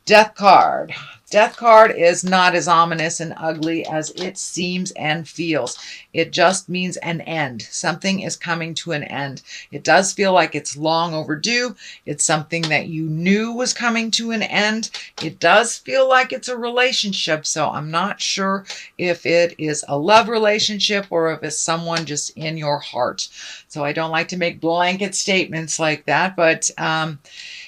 Death card. Death card is not as ominous and ugly as it seems and feels. It just means an end. Something is coming to an end. It does feel like it's long overdue. It's something that you knew was coming to an end. It does feel like it's a relationship, so I'm not sure if it is a love relationship or if it's someone just in your heart. So I don't like to make blanket statements like that, but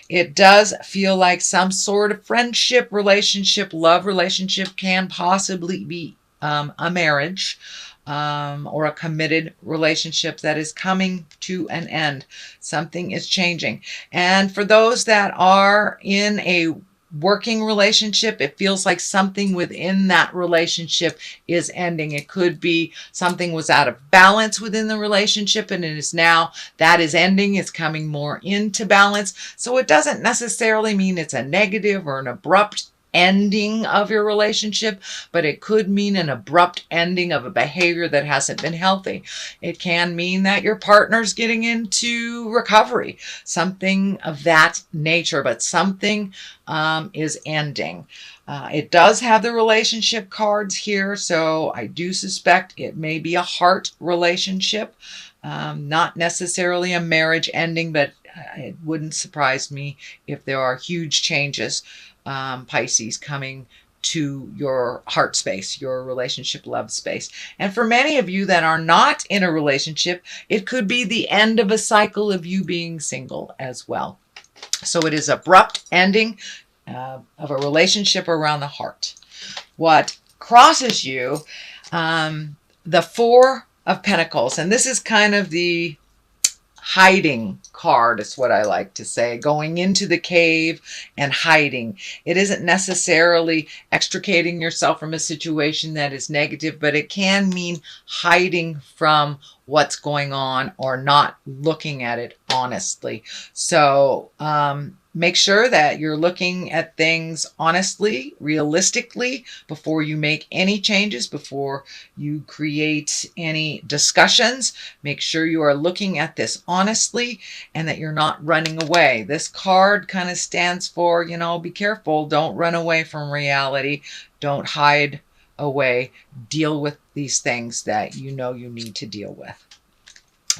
it does feel like some sort of friendship, relationship, love relationship, can possibly be a marriage or a committed relationship that is coming to an end. Something is changing. And for those that are in a working relationship, it feels like something within that relationship is ending. It could be something was out of balance within the relationship and it is now that is ending. It's coming more into balance. So it doesn't necessarily mean it's a negative or an abrupt ending of your relationship, but it could mean an abrupt ending of a behavior that hasn't been healthy. It can mean that your partner's getting into recovery, something of that nature, but something is ending. It does have the relationship cards here, so I do suspect it may be a heart relationship, not necessarily a marriage ending, but it wouldn't surprise me if there are huge changes, Pisces, coming to your heart space, your relationship love space. And for many of you that are not in a relationship, it could be the end of a cycle of you being single as well. So it is abrupt ending of a relationship around the heart. What crosses you, the Four of Pentacles, and this is kind of the hiding card, is what I like to say, going into the cave and hiding. It isn't necessarily extricating yourself from a situation that is negative, but it can mean hiding from what's going on or not looking at it honestly. So make sure that you're looking at things honestly, realistically, before you make any changes, before you create any discussions. Make sure you are looking at this honestly and that you're not running away. This card kind of stands for, be careful. Don't run away from reality. Don't hide away. Deal with these things that you know you need to deal with.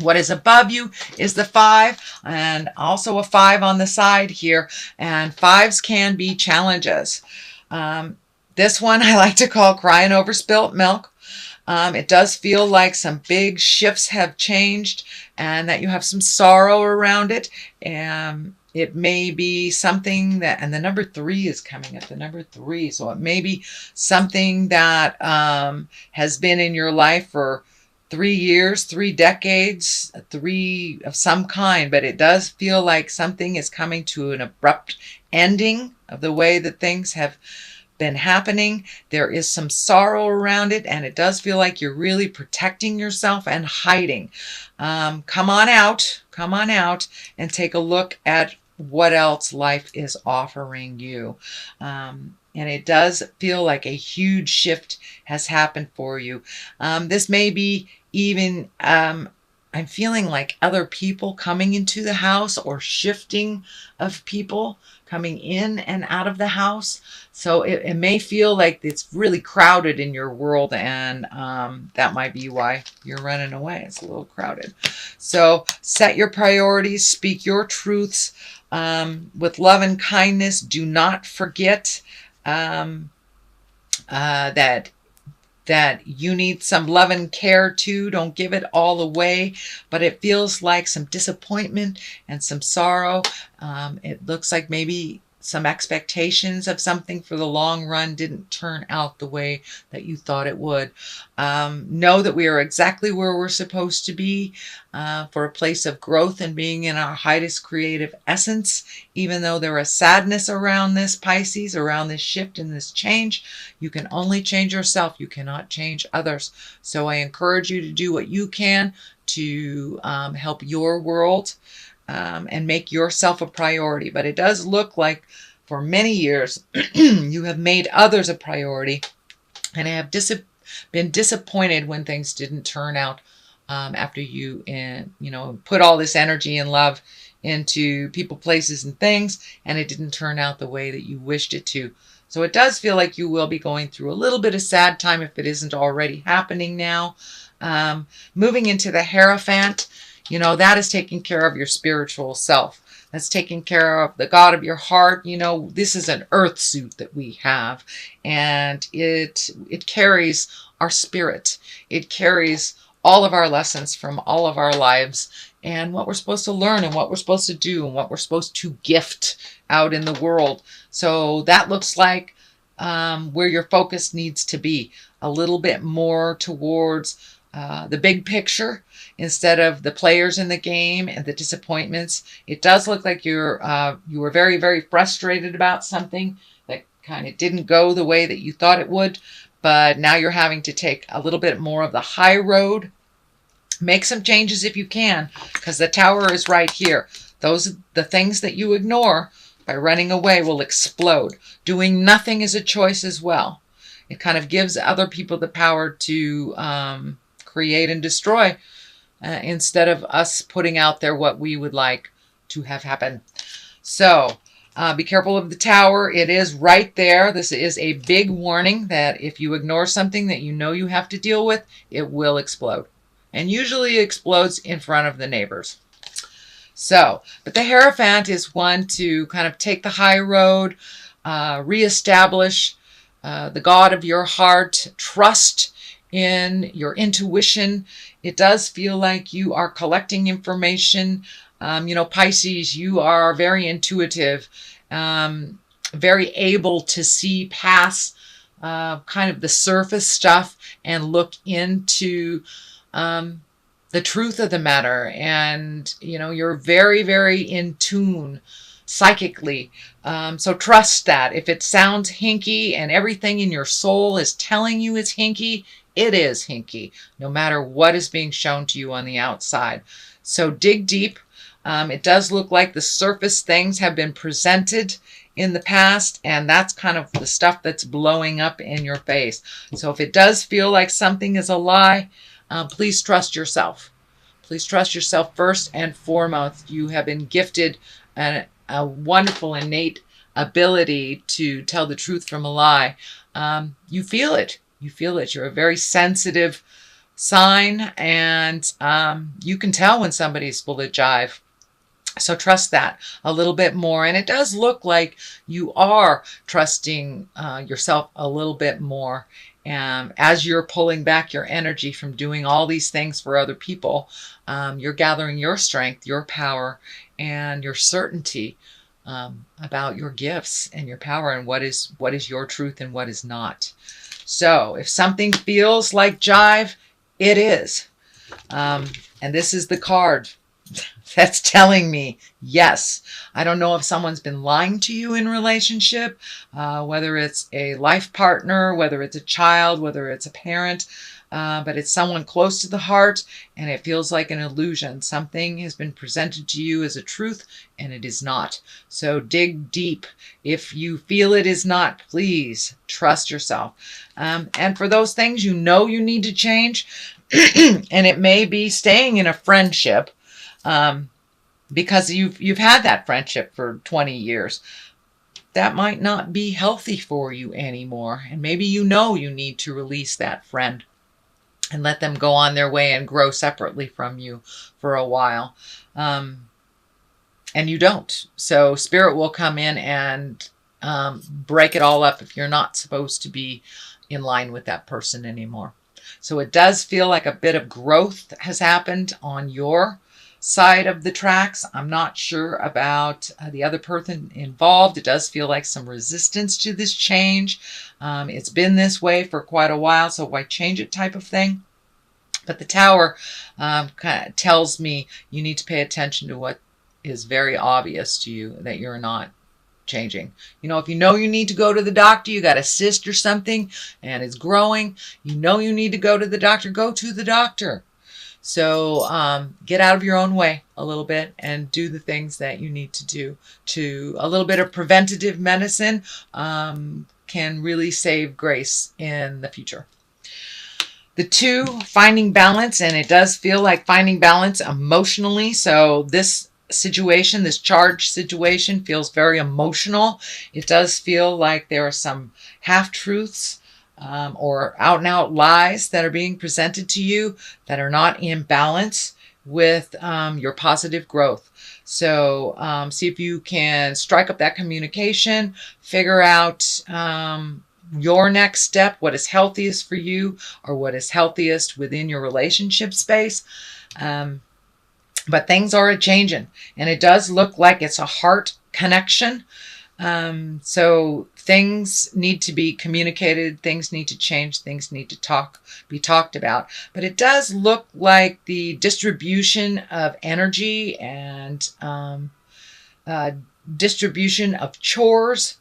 What is above you is the 5, and also a 5 on the side here. And 5s can be challenges. This one I like to call crying over spilt milk. It does feel like some big shifts have changed and that you have some sorrow around it. It may be something that, and the number 3 is coming up, the number 3. So it may be something that has been in your life for 3 years, 3 decades, 3 of some kind, but it does feel like something is coming to an abrupt ending of the way that things have been happening. There is some sorrow around it, and it does feel like you're really protecting yourself and hiding. Come on out and take a look at what else life is offering you. And it does feel like a huge shift has happened for you. This may be even, I'm feeling like other people coming into the house or shifting of people coming in and out of the house. So it may feel like it's really crowded in your world, and that might be why you're running away. It's a little crowded. So set your priorities, speak your truths with love and kindness. Do not forget that you need some love and care too. Don't give it all away, but it feels like some disappointment and some sorrow. It looks like maybe some expectations of something for the long run didn't turn out the way that you thought it would. Know that we are exactly where we're supposed to be for a place of growth and being in our highest creative essence. Even though there is sadness around this, Pisces, around this shift and this change, you can only change yourself. You cannot change others. So I encourage you to do what you can to help your world and make yourself a priority. But it does look like for many years you have made others a priority and have been disappointed when things didn't turn out after you put all this energy and love into people, places, and things, and it didn't turn out the way that you wished it to. So it does feel like you will be going through a little bit of sad time if it isn't already happening now. Moving into the Hierophant, that is taking care of your spiritual self. That's taking care of the God of your heart. This is an earth suit that we have, and it carries our spirit. It carries all of our lessons from all of our lives and what we're supposed to learn and what we're supposed to do and what we're supposed to gift out in the world. So that looks like where your focus needs to be, a little bit more towards the big picture instead of the players in the game and the disappointments. It does look like you were very, very frustrated about something that kind of didn't go the way that you thought it would, but now you're having to take a little bit more of the high road. Make some changes if you can, because the Tower is right here. The things that you ignore by running away will explode. Doing nothing is a choice as well. It kind of gives other people the power to create and destroy instead of us putting out there what we would like to have happen. So be careful of the Tower. It is right there. This is a big warning that if you ignore something that you know you have to deal with, it will explode. And usually it explodes in front of the neighbors. So, but the Hierophant is one to kind of take the high road, reestablish the God of your heart, trust in your intuition. It does feel like you are collecting information. Pisces, you are very intuitive, very able to see past kind of the surface stuff and look into the truth of the matter. And, you're very, very in tune psychically. So trust that. If it sounds hinky and everything in your soul is telling you it's hinky, it is hinky, no matter what is being shown to you on the outside. So dig deep. It does look like the surface things have been presented in the past, and that's kind of the stuff that's blowing up in your face. So if it does feel like something is a lie, please trust yourself. Please trust yourself first and foremost. You have been gifted a wonderful innate ability to tell the truth from a lie. You feel it. You feel it. You're a very sensitive sign, and you can tell when somebody's full of jive. So trust that a little bit more. And it does look like you are trusting yourself a little bit more. And as you're pulling back your energy from doing all these things for other people, you're gathering your strength, your power, and your certainty about your gifts and your power and what is your truth and what is not. So if something feels like jive, it is. And this is the card that's telling me yes. I don't know if someone's been lying to you in relationship, whether it's a life partner, whether it's a child, whether it's a parent, but it's someone close to the heart, and it feels like an illusion. Something has been presented to you as a truth, and it is not. So dig deep. If you feel it is not, please trust yourself. And for those things you need to change, and it may be staying in a friendship, because you've had that friendship for 20 years. That might not be healthy for you anymore. And maybe you need to release that friend and let them go on their way and grow separately from you for a while. And you don't. So Spirit will come in and break it all up if you're not supposed to be in line with that person anymore. So it does feel like a bit of growth has happened on your side of the tracks. I'm not sure about the other person involved. It does feel like some resistance to this change. It's been this way for quite a while, so why change it type of thing. But the Tower kind of tells me you need to pay attention to what is very obvious to you that you're not changing. If you need to go to the doctor, you got a cyst or something and it's growing, you need to go to the doctor, go to the doctor. So get out of your own way a little bit and do the things that you need to do. A little bit of preventative medicine can really save grace in the future. The 2, finding balance, and it does feel like finding balance emotionally. So this situation, this charged situation feels very emotional. It does feel like there are some half-truths or out-and-out lies that are being presented to you that are not in balance with your positive growth. So see if you can strike up that communication, figure out your next step, what is healthiest for you or what is healthiest within your relationship space. But things are a-changing, and it does look like it's a heart connection. So things need to be communicated, things need to change, things need to be talked about. But it does look like the distribution of energy and distribution of chores,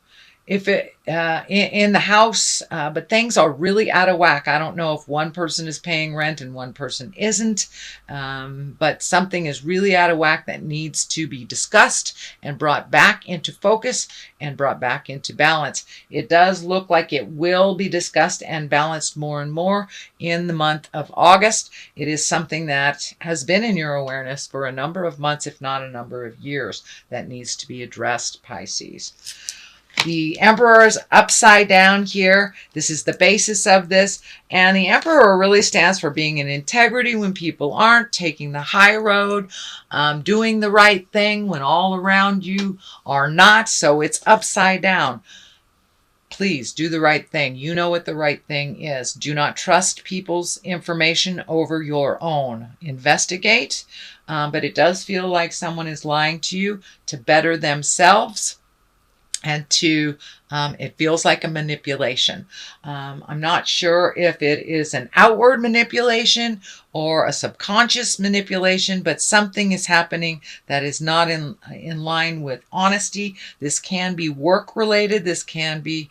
if it in the house, but things are really out of whack. I don't know if one person is paying rent and one person isn't, but something is really out of whack that needs to be discussed and brought back into focus and brought back into balance. It does look like it will be discussed and balanced more and more in the month of August. It is something that has been in your awareness for a number of months, if not a number of years, that needs to be addressed, Pisces. The Emperor is upside down here. This is the basis of this. And the Emperor really stands for being in integrity when people aren't, taking the high road, doing the right thing when all around you are not. So it's upside down. Please do the right thing. You know what the right thing is. Do not trust people's information over your own. Investigate. But it does feel like someone is lying to you to better themselves. And it feels like a manipulation. I'm not sure if it is an outward manipulation or a subconscious manipulation, but something is happening that is not in line with honesty. This can be work related. This can be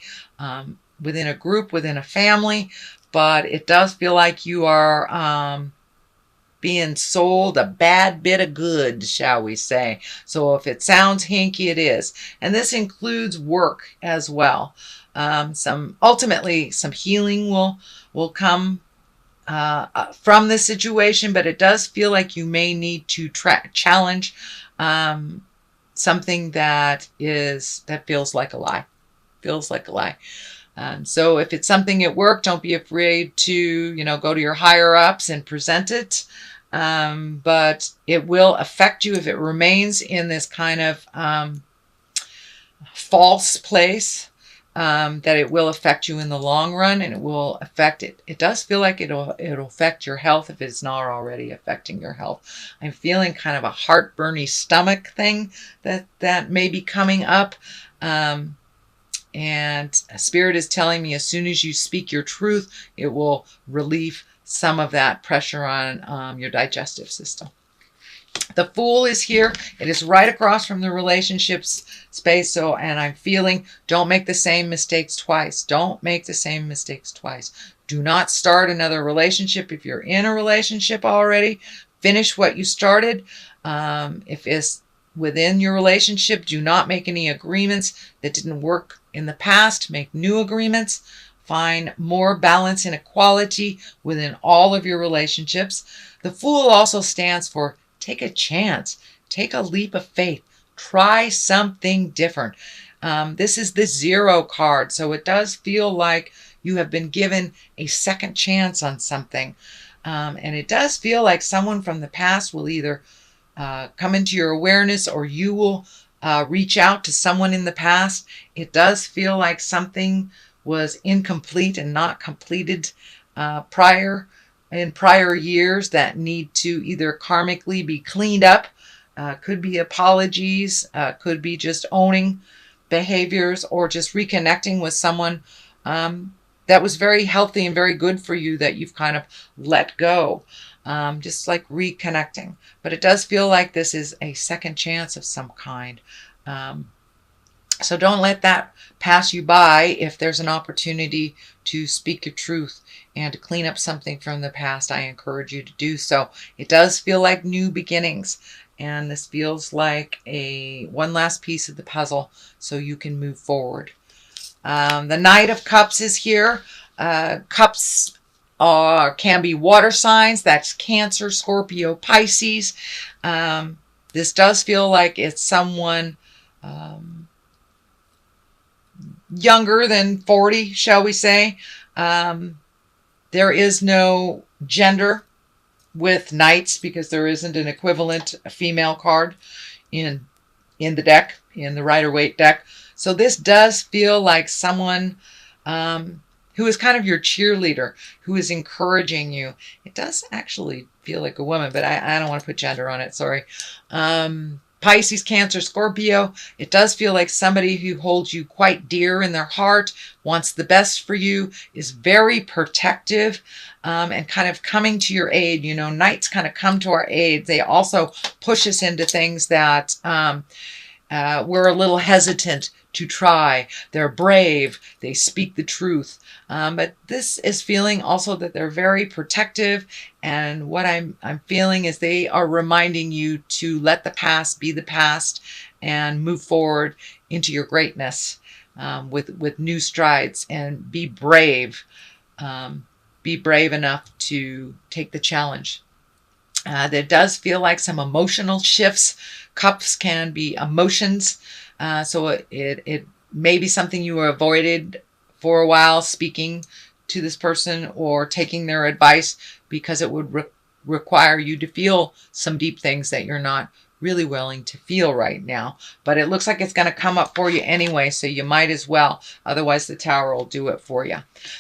within a group, within a family, but it does feel like you are being sold a bad bit of goods, shall we say. So if it sounds hinky, it is. And this includes work as well. Ultimately, some healing will come from this situation, but it does feel like you may need to challenge something that feels like a lie. Feels like a lie. So if it's something at work, don't be afraid to, go to your higher ups and present it. But it will affect you if it remains in this kind of false place, that it will affect you in the long run, and it will affect it. It does feel like it'll affect your health if it's not already affecting your health. I'm feeling kind of a heartburny stomach thing that may be coming up. And Spirit is telling me as soon as you speak your truth, it will relieve some of that pressure on your digestive system. The Fool is here. It is right across from the relationships space. And I'm feeling, don't make the same mistakes twice. Don't make the same mistakes twice. Do not start another relationship. If you're in a relationship already, finish what you started. If it's within your relationship, do not make any agreements that didn't work in the past. Make new agreements. Find more balance and equality within all of your relationships. The Fool also stands for take a chance. Take a leap of faith. Try something different. This is the 0 card, so it does feel like you have been given a second chance on something. And it does feel like someone from the past will either come into your awareness or you will reach out to someone in the past. It does feel like something was incomplete and not completed in prior years that need to either karmically be cleaned up. Could be apologies, could be just owning behaviors or just reconnecting with someone that was very healthy and very good for you that you've kind of let go. Just like reconnecting. But it does feel like this is a second chance of some kind. So don't let that pass you by if there's an opportunity to speak your truth and to clean up something from the past. I encourage you to do so. It does feel like new beginnings, and this feels like one last piece of the puzzle so you can move forward. The Knight of Cups is here. Cups can be water signs. That's Cancer, Scorpio, Pisces. This does feel like it's someone younger than 40, shall we say. There is no gender with knights because there isn't an equivalent female card in the deck, in the Rider-Waite deck. So this does feel like someone who is kind of your cheerleader, who is encouraging you. It does actually feel like a woman, but I don't want to put gender on it, sorry. Pisces, Cancer, Scorpio, it does feel like somebody who holds you quite dear in their heart, wants the best for you, is very protective, and kind of coming to your aid. You know, knights kind of come to our aid. They also push us into things that we're a little hesitant to try. They're brave. They speak the truth. But this is feeling also that they're very protective. And what I'm feeling is they are reminding you to let the past be the past and move forward into your greatness with new strides, and be brave. Be brave enough to take the challenge. There does feel like some emotional shifts. Cups can be emotions. So it may be something you avoided for a while, speaking to this person or taking their advice, because it would require you to feel some deep things that you're not really willing to feel right now. But it looks like it's going to come up for you anyway, so you might as well. Otherwise, the Tower will do it for you.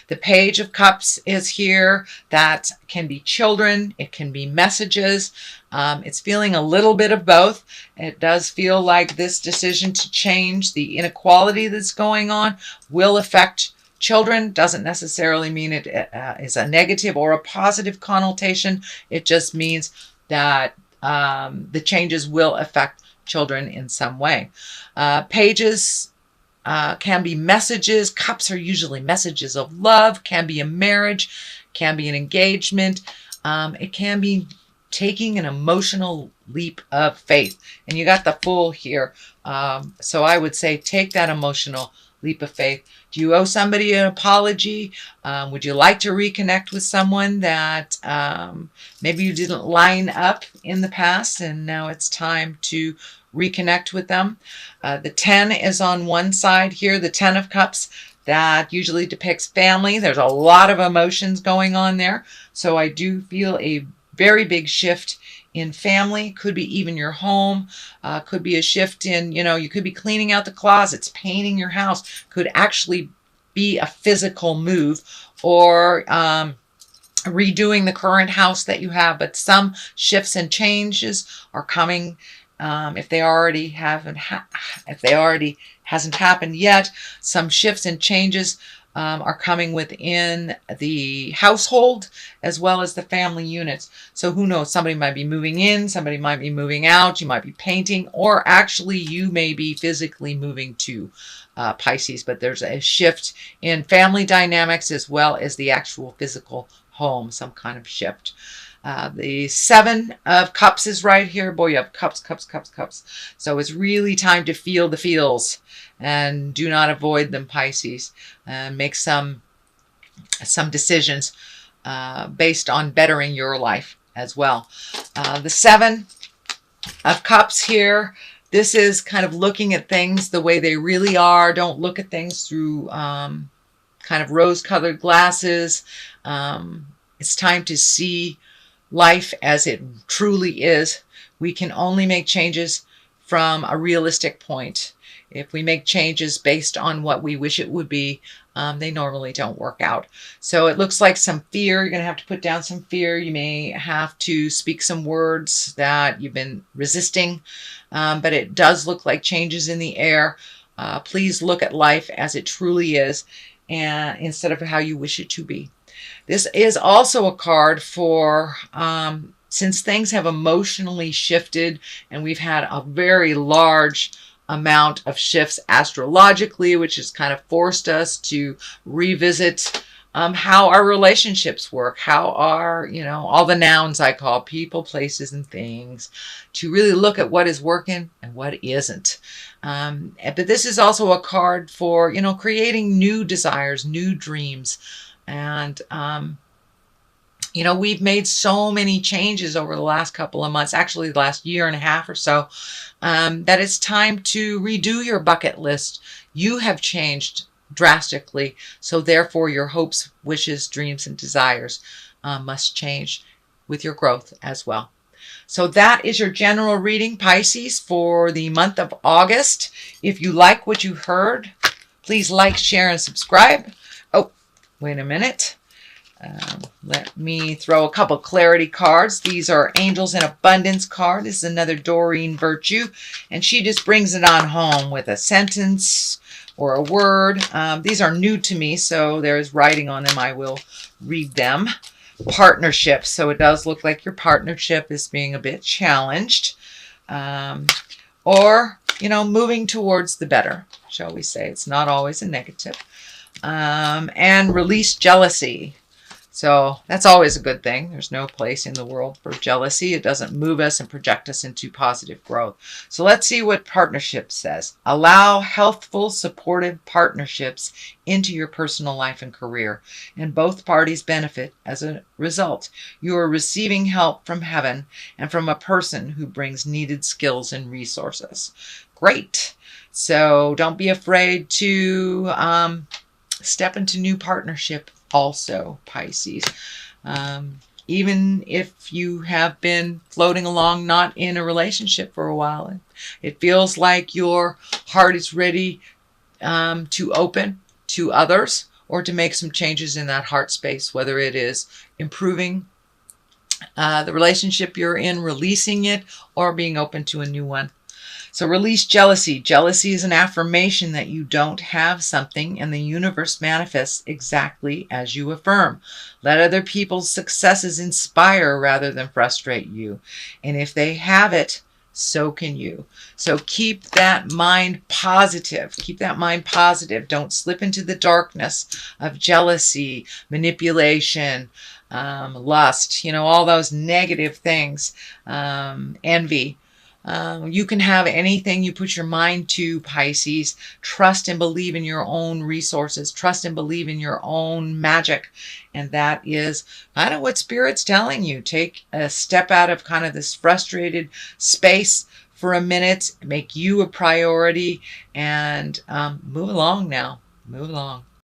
The Page of Cups is here. That can be children. It can be messages. It's feeling a little bit of both. It does feel like this decision to change the inequality that's going on will affect children. Doesn't necessarily mean it is a negative or a positive connotation. It just means that the changes will affect children in some way. Pages can be messages. Cups are usually messages of love, can be a marriage, can be an engagement. It can be taking an emotional leap of faith. And you got the Fool here. So I would say take that emotional leap of faith. Do you owe somebody an apology? Would you like to reconnect with someone that maybe you didn't line up in the past, and now it's time to reconnect with them? The 10 is on one side here, the 10 of Cups. That usually depicts family. There's a lot of emotions going on there. So I do feel a very big shift in family. Could be even your home. Could be a shift in, you could be cleaning out the closets, painting your house. Could actually be a physical move, or redoing the current house that you have. But some shifts and changes are coming. If they already hasn't happened yet, some shifts and changes are coming within the household as well as the family units. So who knows? Somebody might be moving in, somebody might be moving out, you might be painting, or actually you may be physically moving to Pisces. But there's a shift in family dynamics as well as the actual physical home, some kind of shift. The 7 of Cups is right here. Boy, you have cups, cups, cups, cups. So it's really time to feel the feels, and do not avoid them, Pisces. Make some decisions based on bettering your life as well. The 7 of Cups here. This is kind of looking at things the way they really are. Don't look at things through kind of rose-colored glasses. It's time to see life as it truly is. We can only make changes from a realistic point. If we make changes based on what we wish it would be, they normally don't work out. So it looks like some fear. You're going to have to put down some fear. You may have to speak some words that you've been resisting, but it does look like changes in the air. Please look at life as it truly is, and instead of how you wish it to be. This is also a card for, since things have emotionally shifted and we've had a very large amount of shifts astrologically, which has kind of forced us to revisit how our relationships work, how our, all the nouns I call people, places, and things, to really look at what is working and what isn't. But this is also a card for, creating new desires, new dreams. And You know, we've made so many changes over the last couple of months, actually the last year and a half or so, that it's time to redo your bucket list. You have changed drastically, so therefore your hopes, wishes, dreams, and desires must change with your growth as well. So that is your general reading, Pisces, for the month of August. If you like what you heard, please like, share, and subscribe. Oh, wait a minute. Let me throw a couple clarity cards. These are Angels in Abundance card. This is another Doreen Virtue, and she just brings it on home with a sentence or a word. These are new to me, so there's writing on them. I will read them. Partnership. So it does look like your partnership is being a bit challenged, or, you know, moving towards the better, shall we say. It's not always a negative. And release jealousy. So that's always a good thing. There's no place in the world for jealousy. It doesn't move us and project us into positive growth. So let's see what partnership says. Allow healthful, supportive partnerships into your personal life and career, and both parties benefit as a result. You are receiving help from heaven and from a person who brings needed skills and resources. Great. So don't be afraid to step into new partnership also, Pisces. Even if you have been floating along not in a relationship for a while, it feels like your heart is ready to open to others or to make some changes in that heart space, whether it is improving the relationship you're in, releasing it, or being open to a new one. So release jealousy. Jealousy is an affirmation that you don't have something, and the universe manifests exactly as you affirm. Let other people's successes inspire rather than frustrate you. And if they have it, so can you. So keep that mind positive. Keep that mind positive. Don't slip into the darkness of jealousy, manipulation, lust, you know, all those negative things, envy. You can have anything you put your mind to, Pisces. Trust and believe in your own resources. Trust and believe in your own magic. And that is kind of what Spirit's telling you. Take a step out of kind of this frustrated space for a minute. Make you a priority and move along now. Move along.